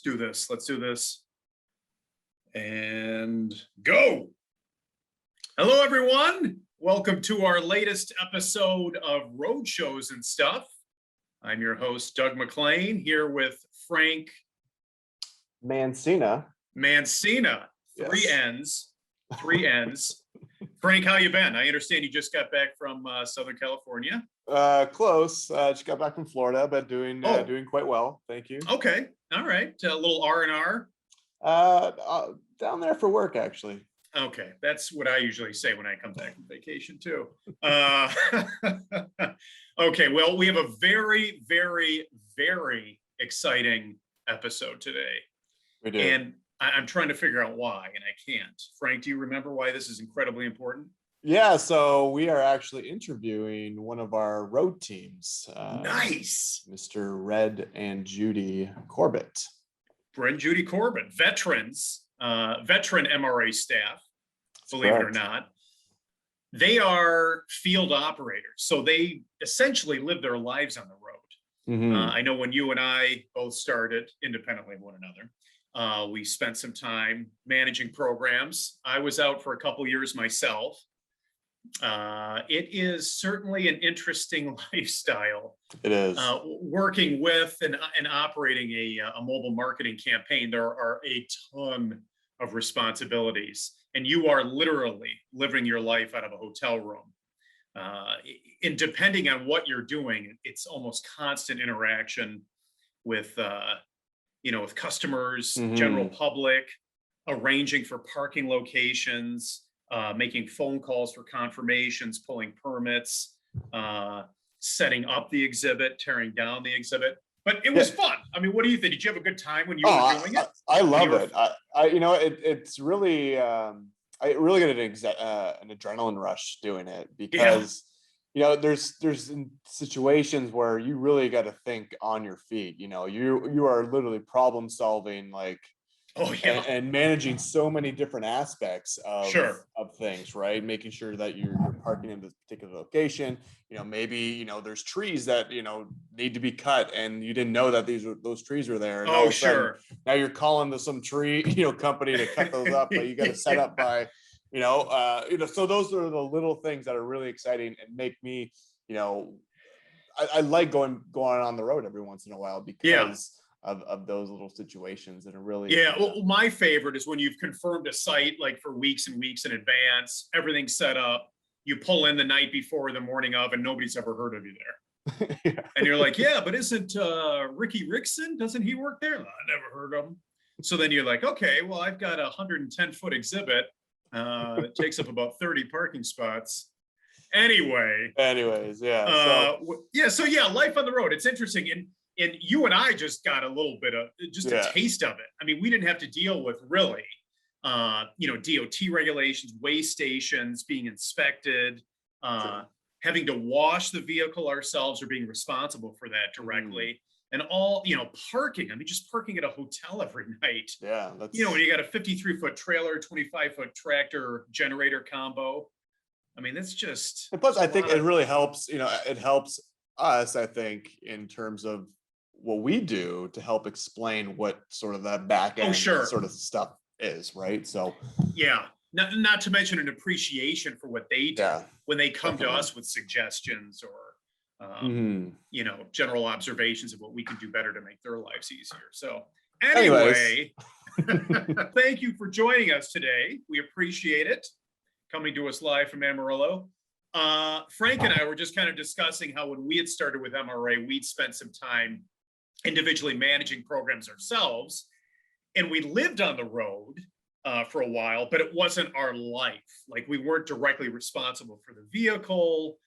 do this. Let's do this. And go. Hello, everyone. Welcome to our latest episode of Roadshows and Stuff. I'm your host, Doug McLean, here with Frank Mancina. Three Yes. N's. Frank, how you been? I understand you just got back from Southern California. Close. Just got back from Florida, but doing quite well. Thank you. Okay. All right. A little R&R. Down there for work, actually. Okay, that's what I usually say when I come back from vacation too. Okay, well, we have a very, very, very exciting episode today. We do. And I'm trying to figure out why, and I can't. Frank, do you remember why this is incredibly important? Yeah, so we are actually interviewing one of our road teams. Nice. Mr. Red and Judy Corbett. Brent Judy Corbett, veteran MRA staff, believe it or not. They are field operators, so they essentially live their lives on the road. Mm-hmm. I know when you and I both started independently of one another, we spent some time managing programs. I was out for a couple years myself. It is certainly an interesting lifestyle. It is. Working with and operating a mobile marketing campaign. There are a ton of responsibilities, and you are literally living your life out of a hotel room. And depending on what you're doing, it's almost constant interaction with with customers, Mm-hmm. general public, arranging for parking locations, making phone calls for confirmations, pulling permits, setting up the exhibit, tearing down the exhibit. But it was fun. I mean, what do you think? Did you have a good time when you were doing it? I love it. It's really, I really get an adrenaline rush doing it because, there's situations where you really got to think on your feet. You are literally problem solving, like, and managing so many different aspects of things, right? Making sure that you're parking in this particular location. Maybe there's trees that need to be cut, and you didn't know that those trees were there. And now you're calling some tree company to cut those up, but you got to set up by So those are the little things that are really exciting and make me I like going on the road every once in a while because. Of those little situations that are really well, my favorite is when you've confirmed a site like for weeks and weeks in advance, everything's set up, you pull in the night before, the morning of, and nobody's ever heard of you there. And you're like, but isn't Ricky Rickson, doesn't he work there? No, I never heard of him. So then you're like, okay, well, I've got a 110-foot exhibit that takes up about 30 parking spots. Anyways, life on the road, it's interesting. And you and I just got a little bit of a taste of it. I mean, we didn't have to deal with really, DOT regulations, weigh stations being inspected, having to wash the vehicle ourselves or being responsible for that directly. And all, parking. I mean, just parking at a hotel every night. Yeah. That's... when you got a 53-foot trailer, 25-foot tractor generator combo. I mean, that's just. And plus, I think it really helps, it helps us, I think, in terms of what we do to help explain what sort of that back end sort of stuff is, right? So not to mention an appreciation for what they do when they come to us with suggestions or general observations of what we can do better to make their lives easier. So anyway, thank you for joining us today. We appreciate it. Coming to us live from Amarillo. Frank and I were just kind of discussing how when we had started with MRA, we'd spent some time individually managing programs ourselves, and we lived on the road for a while, but it wasn't our life. Like, we weren't directly responsible for the vehicle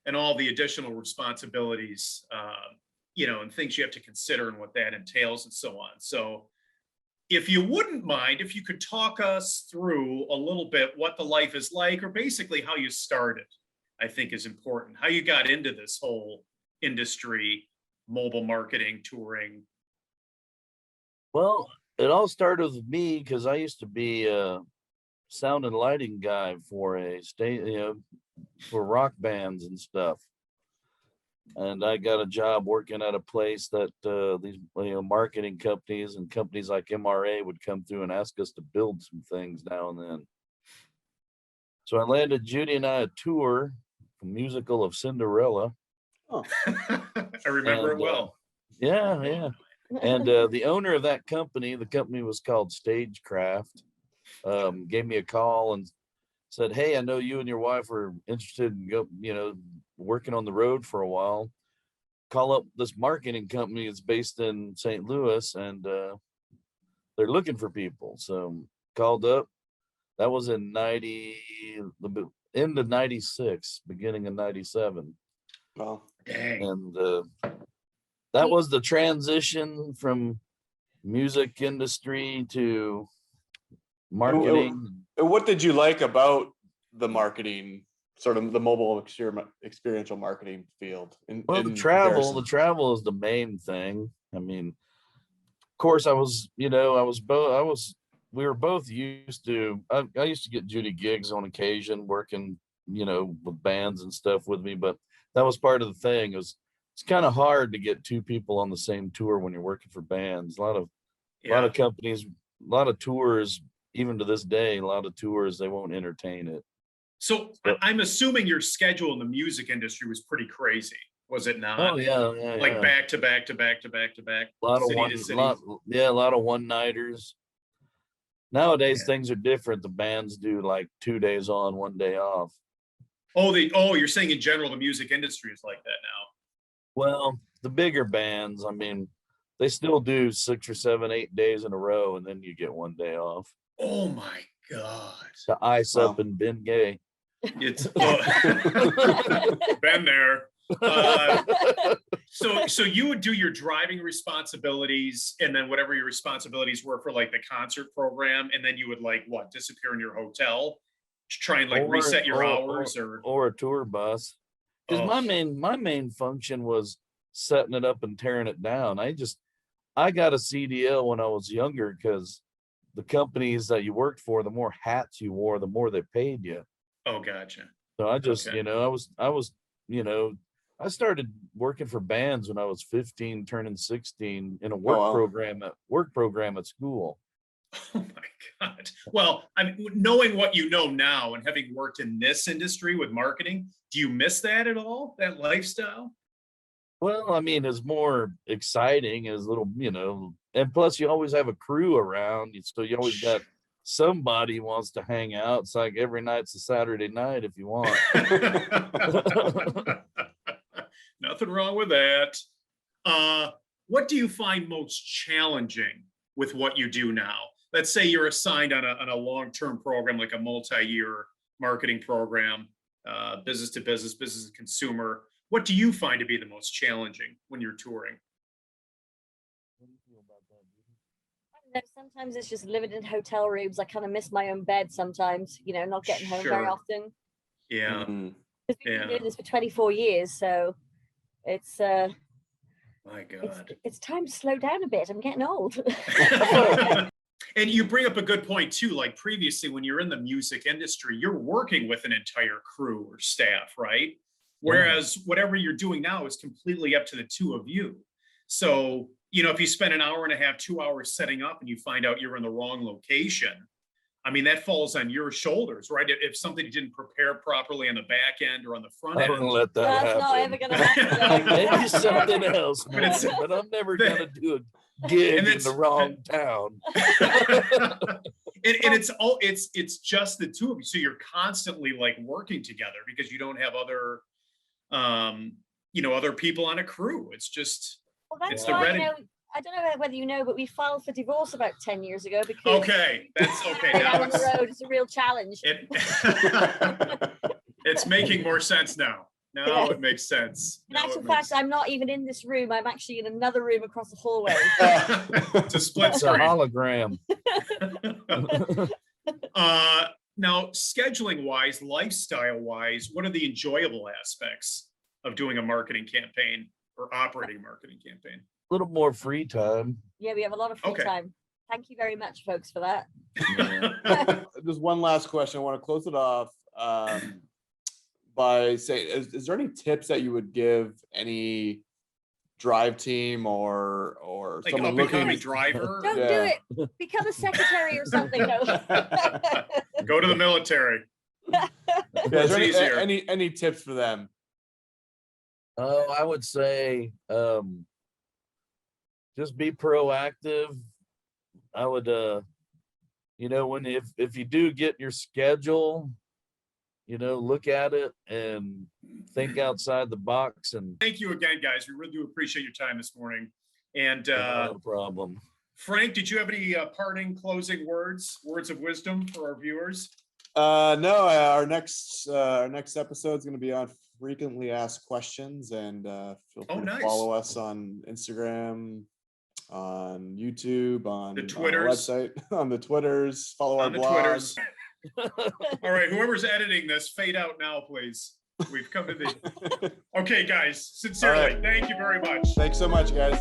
and all the additional responsibilities, and things you have to consider and what that entails and so on. So if you wouldn't mind, if you could talk us through a little bit what the life is like, or basically how you started, I think is important. How you got into this whole industry, mobile marketing, touring. Well, it all started with me because I used to be a sound and lighting guy for for rock bands and stuff. and I got a job working at a place that these marketing companies and companies like MRA would come through and ask us to build some things now and then. So I landed Judy and I a tour, a musical of Cinderella. Oh. I remember it well. Yeah. And the owner of that company, the company was called Stagecraft, gave me a call and said, "Hey, I know you and your wife are interested in working on the road for a while. Call up this marketing company that's based in St. Louis, and they're looking for people." So called up. That was in the end of 96, beginning of 97. Well, dang. And that was the transition from music industry to marketing. And what did you like about the marketing, sort of the mobile experiential marketing field? The travel is the main thing. I mean, of course, we were both used to, I used to get Judy gigs on occasion, working, with bands and stuff with me, but that was part of the thing. It's kind of hard to get two people on the same tour when you're working for bands. A lot of companies, a lot of tours, even to this day, a lot of tours, they won't entertain it. So I'm assuming your schedule in the music industry was pretty crazy, was it not? Oh yeah. Like back to back to back to back to back. A lot of one-nighters. Nowadays things are different. The bands do like 2 days on, 1 day off. Oh, you're saying in general the music industry is like that now. Well, the bigger bands, I mean, they still do 6 or 7, 8 days in a row, and then you get 1 day off. Oh my God. To ice up and been gay. It's been there. So you would do your driving responsibilities, and then whatever your responsibilities were for like the concert program, and then you would disappear in your hotel to try and reset your hours or a tour bus. Because my main function was setting it up and tearing it down. I got a CDL when I was younger because the companies that you worked for, the more hats you wore, the more they paid you. Oh, gotcha. So I started working for bands when I was 15, turning 16 in a work program at school. Oh my God. Well, I mean, knowing what you know now and having worked in this industry with marketing, do you miss that at all? That lifestyle? Well, I mean, it's more exciting as little, and plus you always have a crew around. So you always got somebody who wants to hang out. It's like every night's a Saturday night if you want. Nothing wrong with that. What do you find most challenging with what you do now? Let's say you're assigned on a long-term program, like a multi-year marketing program, business to business, business to consumer. What do you find to be the most challenging when you're touring? I don't know, sometimes it's just living in hotel rooms. I kind of miss my own bed sometimes, not getting home very often. Yeah. Because we've been doing this for 24 years, so it's my God. It's time to slow down a bit. I'm getting old. And you bring up a good point too. Like previously, when you're in the music industry, you're working with an entire crew or staff, right? Whereas whatever you're doing now is completely up to the two of you. So, if you spend an hour and a half, 2 hours setting up and you find out you're in the wrong location, I mean, that falls on your shoulders, right? If something didn't prepare properly on the back end or on the front end. I don't let that happen. That's not ever going to happen. Maybe something else, but I'm never going to do a gig in the wrong town. And it's just the two of you. So you're constantly working together because you don't have other people on a crew. It's just, it's the ready. I don't know whether you know, but we filed for divorce about 10 years ago because that's okay. Now on the road, it's a real challenge. It's making more sense now. Now it makes sense. In actual fact, I'm not even in this room. I'm actually in another room across the hallway. It's a split screen. It's a hologram. Now, scheduling wise, lifestyle wise, what are the enjoyable aspects of doing a marketing campaign or operating a marketing campaign? A little more free time. Yeah, we have a lot of free time. Thank you very much, folks, for that. Just one last question. I want to close it off by saying, is there any tips that you would give any drive team or Like someone up and coming looking? driver? Don't do it. Become a secretary or something. No. Go to the military. Yeah, is It's there easier. any tips for them? Oh, I would say just be proactive. I would you know, when if you do get your schedule, you know, look at it and think outside the box. And thank you again, guys. We really do appreciate your time this morning. And no problem. Frank, did you have any parting closing words of wisdom for our viewers? No, our next episode is going to be on frequently asked questions, and feel free to follow us on Instagram, on YouTube, on the Twitters, on our website, on the Twitters. Follow our blogs. All right, whoever's editing this, fade out now, please. We've come to the. Okay, guys, sincerely, thank you very much. Thanks so much, guys.